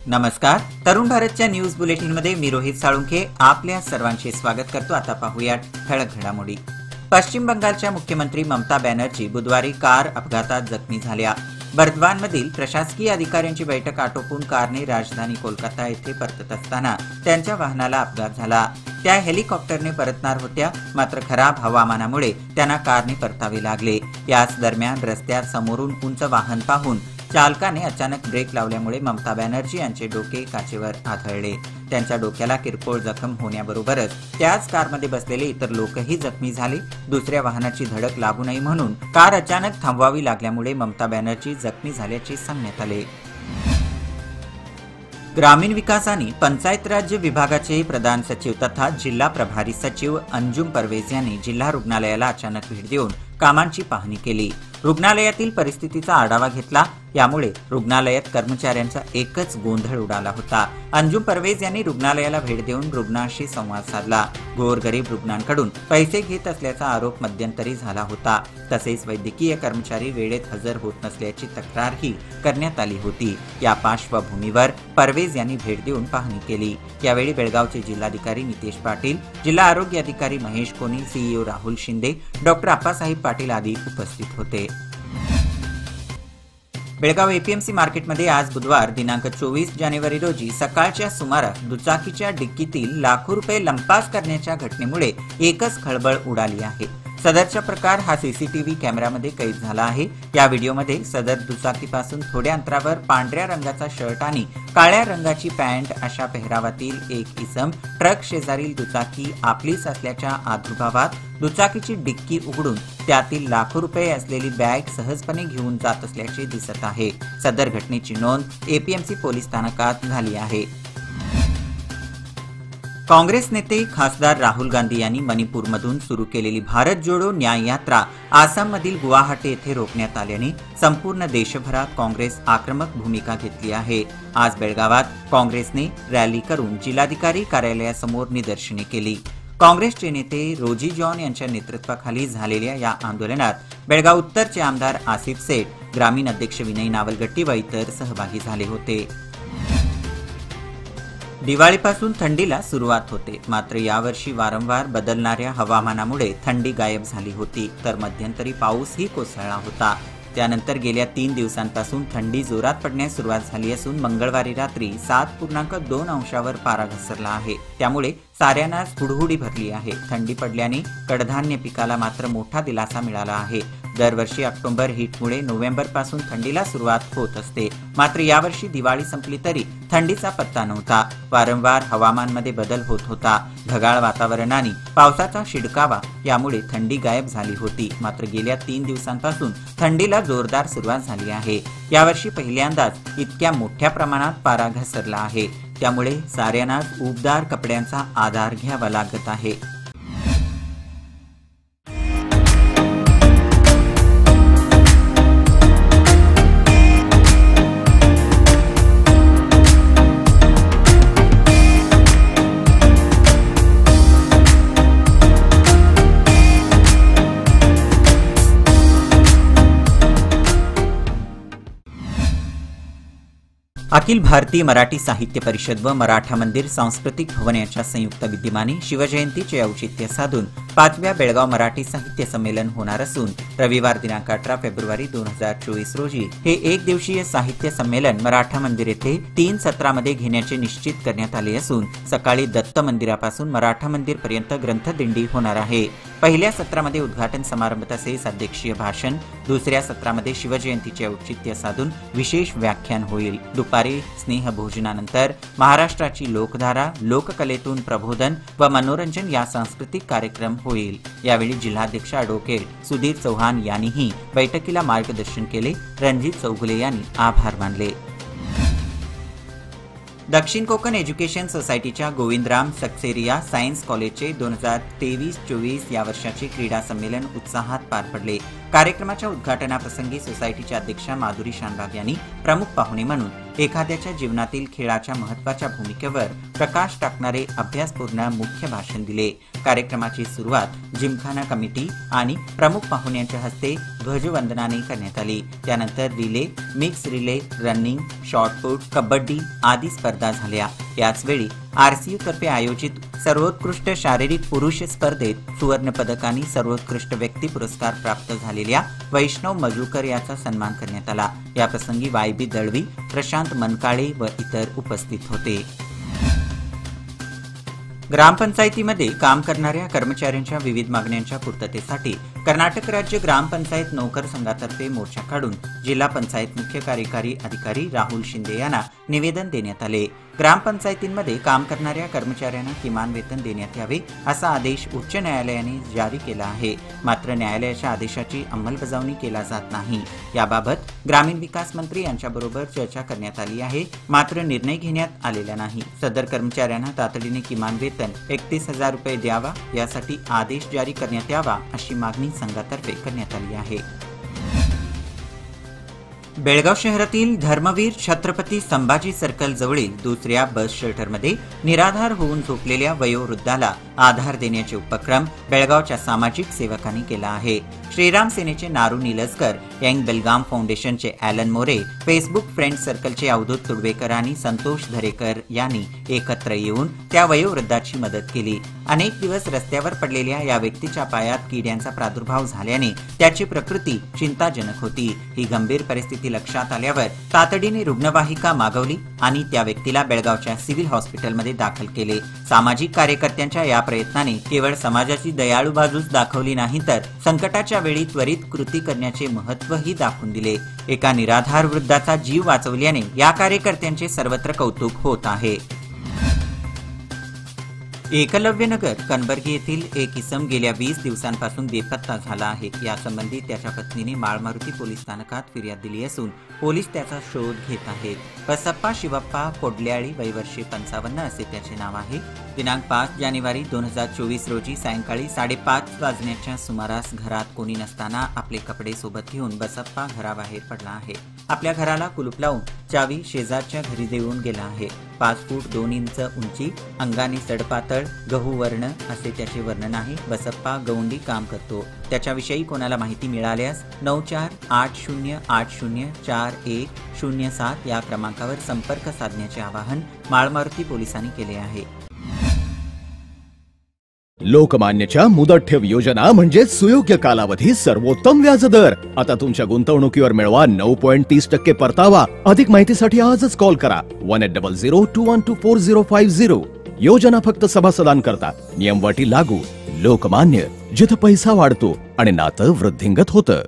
नमस्कार. तरुण भारतच्या न्यूज बुलेटिनमध्ये मी रोहित साळुंखे आपल्या सर्वांचे स्वागत करतो. आता पाहूया ठळक घडामोडी. पश्चिम बंगालच्या मुख्यमंत्री ममता बॅनर्जी बुधवारी कार अपघातात जखमी झाल्या. बर्दवानमधील प्रशासकीय अधिकाऱ्यांची बैठक आटोपून कारने राजधानी कोलकाता येथे परतत असताना त्यांच्या वाहनाला अपघात झाला. त्या हेलिकॉप्टरने परतणार होत्या, मात्र खराब हवामानामुळे त्यांना कारने परतावे लागले. याच दरम्यान रस्त्यात समोरून उंच वाहन पाहून चालकाने अचानक ब्रेक लावल्यामुळे ममता बॅनर्जी यांचे डोके काचेवर आदळले. त्यांच्या डोक्याला किरकोळ जखम होण्याबरोबरच त्याच कारमध्ये बसलेले इतर लोकही जखमी झाले. दुसऱ्या वाहनाची धडक लागू नये म्हणून कार अचानक थांबवावी लागल्यामुळे ममता बॅनर्जी जखमी झाल्याचे सांगण्यात आले. ग्रामीण विकास आणि पंचायत राज्य विभागाचे प्रधान सचिव तथा जिल्हा प्रभारी सचिव अंजुम परवेज यांनी जिल्हा रुग्णालयाला अचानक भेट देऊन कामांची पाहणी केली. रुग्णालयातील परिस्थितीचा आढावा घेतला. यामुळे रुग्णालयात कर्मचाऱ्यांचा एकच गोंधळ उडाला होता. अंजुम परवेज यांनी रुग्णालयाला भेट देऊन रुग्णांशी संवाद साधला. गोरगरीब रुग्णांकडून पैसे घेत असल्याचा आरोप मध्यंतरी झाला होता. तसेच वैद्यकीय कर्मचारी वेळेत हजर होत नसल्याची तक्रारही करण्यात आली होती. या पार्श्वभूमीवर परवेज यांनी भेट देऊन पाहणी केली. यावेळी बेळगावचे जिल्हाधिकारी नितेश पाटील, जिल्हा आरोग्य अधिकारी महेश कोनी, सीईओ राहुल शिंदे, डॉक्टर आप्पासाहेब पाटील आदी उपस्थित होते. बेळगाव एपीएमसी मार्केटमध्ये आज बुधवार दिनांक 24 जानेवारी रोजी सकाळच्या सुमारास दुचाकीच्या डिक्कीतील लाखो रुपये लंपास करण्याच्या घटनेमुळे एकच खळबळ उडाली आहे. सदरचा प्रकार हा सीसीटीव्ही कॅमेऱ्यामध्ये कैद झाला आहे. या व्हिडिओमध्ये सदर दुचाकीपासून थोड्या अंतरावर पांढऱ्या रंगाचा शर्ट आणि काळ्या रंगाची पॅन्ट अशा पेहरावातील एक इसम ट्रक शेजारील दुचाकी आपलीच असल्याच्या आदुर्भावात दुचाकीची डिक्की उघडून त्यातील लाखो रुपये असलेली बॅग सहजपणे घेऊन जात असल्याचे दिसत आहे. सदर घटनेची नोंद एपीएमसी पोलीस स्थानकात झाली आहे. काँग्रेस नेते खासदार राहुल गांधी यांनी मणिपूरमधून सुरू केलेली भारत जोडो न्याय यात्रा आसाममधील गुवाहाटी येथे रोखण्यात आल्याने संपूर्ण देशभरात काँग्रेस आक्रमक भूमिका घेतली आहे. आज बेळगावात काँग्रेसने रॅली करून जिल्हाधिकारी कार्यालयासमोर निदर्शने केली. काँग्रेसचे नेते रोजी जॉन यांच्या नेतृत्वाखाली झालेल्या या आंदोलनात बेळगाव उत्तरचे आमदार आसिफ सेठ, ग्रामीण अध्यक्ष विनय नावलगट्टी व इतर सहभागी झाले होते. दिवाळीपासून थंडीला सुरुवात होते, मात्र यावर्षी वारंवार बदलणाऱ्या हवामानामुळे थंडी गायब झाली होती, तर मध्यंतरी पाऊसही कोसळला होता. त्यानंतर गेल्या 3 दिवसांपासून थंडी जोरात पडण्यास सुरुवात झाली असून मंगळवारी रात्री 7.2 अंशावर पारा घसरला आहे. त्यामुळे साऱ्यांनाच हुडहुडी भरली आहे. थंडी पडल्याने कडधान्य पिकाला मात्र मोठा दिलासा मिळाला आहे. दरवर्षी ऑक्टोबर हीटमुळे नोव्हेंबरपासून थंडीला सुरुवात होत असते, मात्र यावर्षी दिवाळी संपली तरी थंडीचा पत्ता नव्हता. वारंवार हवामानमध्ये बदल होत होता. ढगाळ वातावरणाने पावसाचा शिडकावा यामुळे थंडी गायब झाली होती, मात्र गेल्या 3 दिवसांपासून थंडीला जोरदार सुरुवात झाली आहे. यावर्षी पहिल्यांदाच इतक्या मोठ्या प्रमाणात पारा घसरला आहे. त्यामुळे साऱ्यांनाच उबदार कपड्यांचा आधार घ्यावा लागत आहे. अखिल भारतीय मराठी साहित्य परिषद व मराठा मंदिर सांस्कृतिक भवन यांच्या संयुक्त विद्यमाने शिवजयंतीचे औचित्य साधून 5व्या बेळगाव मराठी साहित्य संमेलन होणार असून रविवार दिनांक 18 फेब्रुवारी 2024 रोजी हे एक दिवसीय साहित्य संमेलन मराठा मंदिर येथे 3 सत्रामध्ये घेण्याचे निश्चित करण्यात आले असून सकाळी दत्त मंदिरापासून मराठा मंदिर पर्यंत ग्रंथदिंडी होणार आहे. पहिल्या सत्रामध्ये उद्घाटन समारंभ तसेच अध्यक्षीय भाषण, दुसऱ्या सत्रामध्ये शिवजयंतीचे औचित्य साधून विशेष व्याख्यान होईल. दुपारी स्नेहभोजनानंतर महाराष्ट्राची लोकधारा, लोककलेतून प्रबोधन व मनोरंजन या सांस्कृतिक कार्यक्रम होईल. यावेळी जिल्हाध्यक्ष ॲडव्होकेट सुधीर चौहान यांनीही बैठकीला मार्गदर्शन केले. रणजित चौगुले यांनी आभार मानले. दक्षिण कोकण एज्युकेशन सोसायटीच्या गोविंदराम सक्सेरिया सायन्स कॉलेजचे 2023-24 या वर्षाचे क्रीडा संमेलन उत्साहात पार पडले. कार्यक्रमाच्या उद्घाटनाप्रसंगी सोसायटीच्या अध्यक्षा माधुरी शानबाग यांनी प्रमुख पाहुणे म्हणून एखाद्याच्या जीवनातील खेळाच्या महत्त्वाच्या भूमिकेवर प्रकाश टाकणारे अभ्यासपूर्ण मुख्य भाषण दिले। कार्यक्रमाची सुरुवात जिमखाना कमिटी आणि प्रमुख पाहुण्यांच्या हस्ते ध्वजवंदनाने करण्यात आली। त्यानंतर relay, mix relay, running, shot put, kabaddi आदी स्पर्धा झाल्या। याचवेळी आरसीयू तर्फे आयोजित सर्वोत्कृष्ट शारीरिक पुरुष स्पर्धेत सुवर्ण पदक आणि सर्वोत्कृष्ट व्यक्ती पुरस्कार प्राप्त झालेल्या वैष्णव मजूकर याचा सन्मान करण्यात आला। या प्रसंगी वायबी दळवी, प्रशांत मनकाळे व इतर उपस्थित होते। ग्रामपंचायतीमध्ये काम करणाऱ्या कर्मचाऱ्यांच्या विविध मागण्यांच्या पूर्ततेसाठी कर्नाटक राज्य ग्रामपंचायत नोकर संघातर्फे मोर्चा काढून जिल्हा पंचायत मुख्य कार्यकारी अधिकारी राहुल शिंदे यांना निवेदन देण्यात आले। ग्रामपंचायतींमध्ये काम करणाऱ्या कर्मचाऱ्यांना किमान वेतन देण्यात यावे असा आदेश उच्च न्यायालयाने जारी केला आहे। मात्र न्यायालयाच्या आदेशाची अंमलबजावणी केला जात नाही। याबाबत ग्रामीण विकास मंत्री यांच्याबरोबर चर्चा करण्यात आली आहे, मात्र निर्णय घेण्यात आलेला नाही। सदर कर्मचाऱ्यांना तातडीने किमान वेतन 31,000 रुपये द्यावा, यासाठी आदेश जारी करण्यात यावा अशी मागणी संघातर्फे करण्यात आली आहे। बेळगाव शहरातील धर्मवीर छत्रपती संभाजी सर्कल जवळील दुसऱ्या बस शेल्टरमध्ये निराधार होऊन झोपलेल्या वयोवृद्धाला आधार देण्याचे उपक्रम बेळगावच्या सामाजिक सेवकांनी केला आहे। श्रीराम सेनेचे नारू निलस्कर, यंग बेलगाम फाउंडेशनचे ॲलन मोरे, फेसबुक फ्रेंड सर्कलचे अवधूत तुडवेकर आणि संतोष धरेकर यांनी एकत्र येऊन त्या वयोवृद्धाची मदत केली। अनेक दिवस रस्त्यावर पडलेल्या या व्यक्तीच्या पायात किड्यांचा प्रादुर्भाव झाल्याने त्याची प्रकृती चिंताजनक होती। ही गंभीर परिस्थिती लक्षात आल्यावर तातडीने रुग्णवाहिका मागवली आणि त्या व्यक्तीला बेळगावच्या सिव्हिल हॉस्पिटलमध्ये दाखल केले। सामाजिक कार्यकर्त्यांच्या या प्रयत्नाने केवळ समाजाची दयाळू बाजूच दाखवली नाही, तर संकटाच्या वेळी त्वरित कृती करण्याचे महत्त्वही दाखवून दिले। एका निराधार वृद्धाचा जीव वाचवल्याने या कार्यकर्त्यांचे सर्वत्र कौतुक होत आहे। एकलव्यनगर कणबर्गी येथील एक इसम गेल्या 20 दिवसांपासून बेपत्ता झाला आहे। यासंबंधी त्याच्या पत्नीने माळमारुती पोलीस स्थानकात फिर्याद दिली असून पोलीस त्याचा शोध घेत आहेत। बसप्पा शिवप्पा कोडल्याळी, वय वर्षे 55 असे त्याचे नाव आहे। दिनांक 5 जानेवारी 2024 रोजी सायंकाळी 5:30 वाजण्याच्या सुमारास घरात कोणी नसताना आपले कपडे सोबत घेऊन बसप्पा घराबाहेर पडला आहे। आपल्या घराला कुलूप लावून चावी शेजारच्या घरी देऊन गेला आहे। 5 फूट 2 इंच उंची, अंगाने सडपातळ, गहू वर्ण असे त्याचे वर्णन आहे। बसप्पा गवंडी काम करतो। त्याच्याविषयी कोणाला माहिती मिळाल्यास 9480404107 या क्रमांकावर संपर्क साधण्याचे आवाहन माळमारुती पोलिसांनी केले आहे। लोकमान्यच्या मुदत ठेव योजना म्हणजे सुयोग्य कालावधी, सर्वोत्तम व्याजदर। आता तुमच्या गुंतवणुकीवर मिळवा 9.30% परतावा। अधिक माहितीसाठी आजच कॉल करा 180021245050। योजना फक्त सभासदांकरता, नियम अटी लागू। लोकमान्य, जिथं पैसा वाढतो आणि नातं वृद्धिंगत होतं।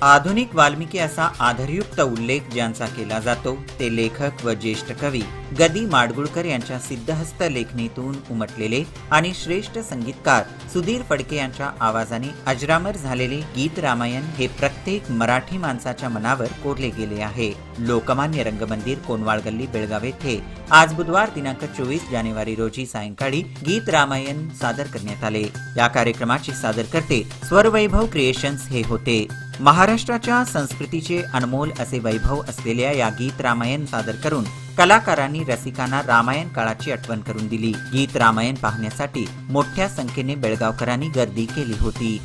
आधुनिक वाल्मिकी असा आधारयुक्त उल्लेख ज्यांचा केला जातो ते लेखक व ज्येष्ठ कवी गदी माडगुळकर यांच्या सिद्धहस्त लेखणीतून उमटलेले आणि श्रेष्ठ संगीतकार सुधीर फडके यांच्या आवाजाने अजरामर झालेले गीत रामायण हे प्रत्येक मराठी माणसाच्या मनावर कोरले गेले आहे। लोकमान्य रंगमंदिर, कोनवाळ गल्ली, बेळगाव येथे आज बुधवार दिनांक 24 जानेवारी रोजी सायंकाळी गीत रामायण सादर करण्यात आले। या कार्यक्रमाचे सादरकर्ते स्वरवैभव क्रिएशन्स हे होते। महाराष्ट्राच्या संस्कृतीचे अनमोल असे वैभव असलेल्या या गीत रामायण सादर करून कलाकारांनी रसिकांना रामायण काळाची आठवण करून दिली। गीत रामायण पाहण्यासाठी मोठ्या संख्येने बेळगावकरांनी गर्दी केली होती।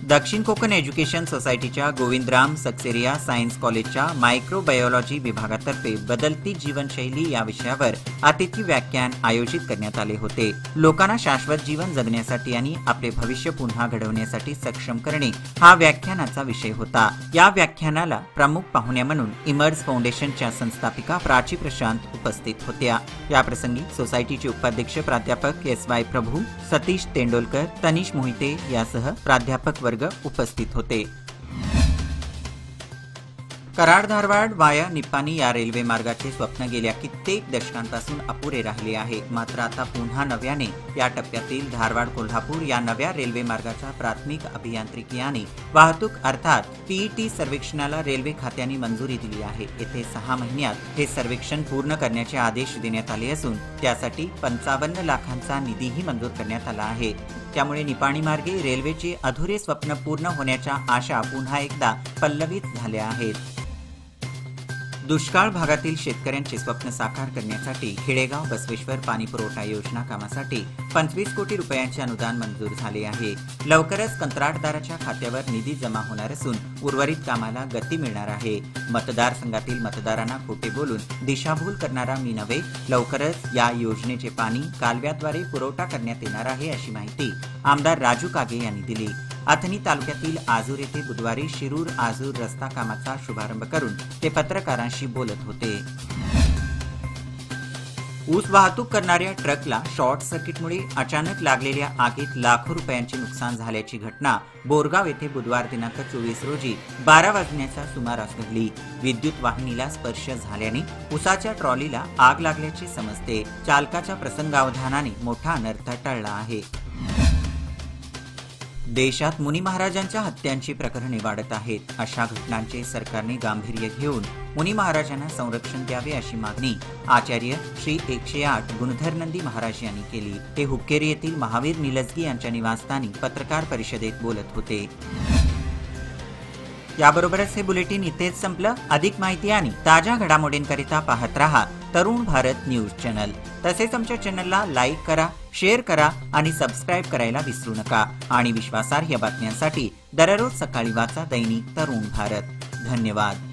दक्षिण कोकण एज्युकेशन सोसायटीच्या गोविंदराम सक्सेरिया सायन्स कॉलेजच्या मायक्रोबायोलॉजी विभागातर्फे बदलती जीवनशैली या विषयावर अतिथी व्याख्यान आयोजित करण्यात आले होते। लोकांना शाश्वत जीवन जगण्यासाठी आणि आपले भविष्य पुन्हा घडवण्यासाठी सक्षम करणे हा व्याख्यानाचा विषय होता। या व्याख्यानाला प्रमुख पाहुण्या म्हणून इमर्ज फाउंडेशनच्या संस्थापिका प्राची प्रशांत उपस्थित होत्या। या प्रसंगी सोसायटीचे उपाध्यक्ष प्राध्यापक SY प्रभू, सतीश तेंडोलकर, तनिष मोहिते यासह प्राध्यापक वर्ग उपस्थित होते। कराड धारवाड वाया निप्पाणी या रेल्वे मार्गाचे स्वप्न गेल्या कित्येक दशकांपासून अपुरे राहिले आहे. मात्र आता पुन्हा नव्याने या टप्प्यातील धारवाड कोल्हापूर या नव्या रेल्वे मार्गाच्या प्राथमिक अभियांत्रिकी आणि वाहतूक अर्थात पीईटी सर्वेक्षणाला रेल्वे खात्याने मंजुरी दिली आहे. येथे 6 महिन्यात हे सर्वेक्षण पूर्ण करण्याचे आदेश देण्यात आले असून त्यासाठी 55 लाखांचा निधीही मंजूर करण्यात आला आहे. त्यामुळे निपाणी मार्गे रेल्वेचे अधुरे स्वप्न पूर्ण होण्याच्या आशा पुन्हा एकदा पल्लवित झाल्या आहेत. दुष्काळ भागातील शेतकऱ्यांचे स्वप्न साकार करण्यासाठी खेडेगाव बसवेश्वर पाणी पुरवठा योजना कामासाठी 25 कोटी रुपयांचे अनुदान मंजूर झाले आहे. लवकरच कंत्राटदाराच्या खात्यावर निधी जमा होणार असून उर्वरित कामाला गती मिळणार आहे. मतदारसंघातील मतदारांना खोटे बोलून दिशाभूल करणारा मी नव्हे. लवकरच या योजनेचे पाणी कालव्याद्वारे पुरवठा करण्यात येणार आहे अशी माहिती आमदार राजू कागे यांनी दिली. अथणी तालुक्यातील आजूर येथे बुधवारी शिरूर आजूर रस्ता कामाचा शुभारंभ करून ते पत्रकारांशी बोलत होते. ऊस वाहतूक करणाऱ्या ट्रकला शॉर्ट सर्किटमुळे अचानक लागलेल्या आगीत लाखो रुपयांचे नुकसान झाल्याची घटना बोरगाव येथे बुधवार दिनांक 24 रोजी 12 वाजण्याच्या सुमारास घडली. विद्युत वाहिनीला स्पर्श झाल्याने ऊसाच्या ट्रॉलीला आग लागल्याचे समजते. चालकाच्या प्रसंगावधानाने मोठा अनर्थ टळला आहे. देशात मुनी महाराजांच्या हत्यांची प्रकरणे वाढत आहेत. अशा घटनांचे सरकारने गांभीर्य घेऊन मुनी महाराजांना संरक्षण द्यावे अशी मागणी आचार्य श्री 108 गुणधर नंदी महाराज यांनी केली. ते हुक्केरी येथील महावीर निलजगी यांच्या निवासस्थानी पत्रकार परिषदेत बोलत होते. याबरोबरच हे बुलेटिन इथेच संपलं. अधिक माहिती आणि ताज्या घडामोडींकरिता पाहत रहा तरुण भारत न्यूज चॅनल. तसेच आमच्या चॅनलला लाईक करा, शेअर करा आणि सबस्क्राईब करायला विसरू नका. आणि विश्वासार्ह बातम्यांसाठी दररोज सकाळी वाचा दैनिक तरुण भारत. धन्यवाद.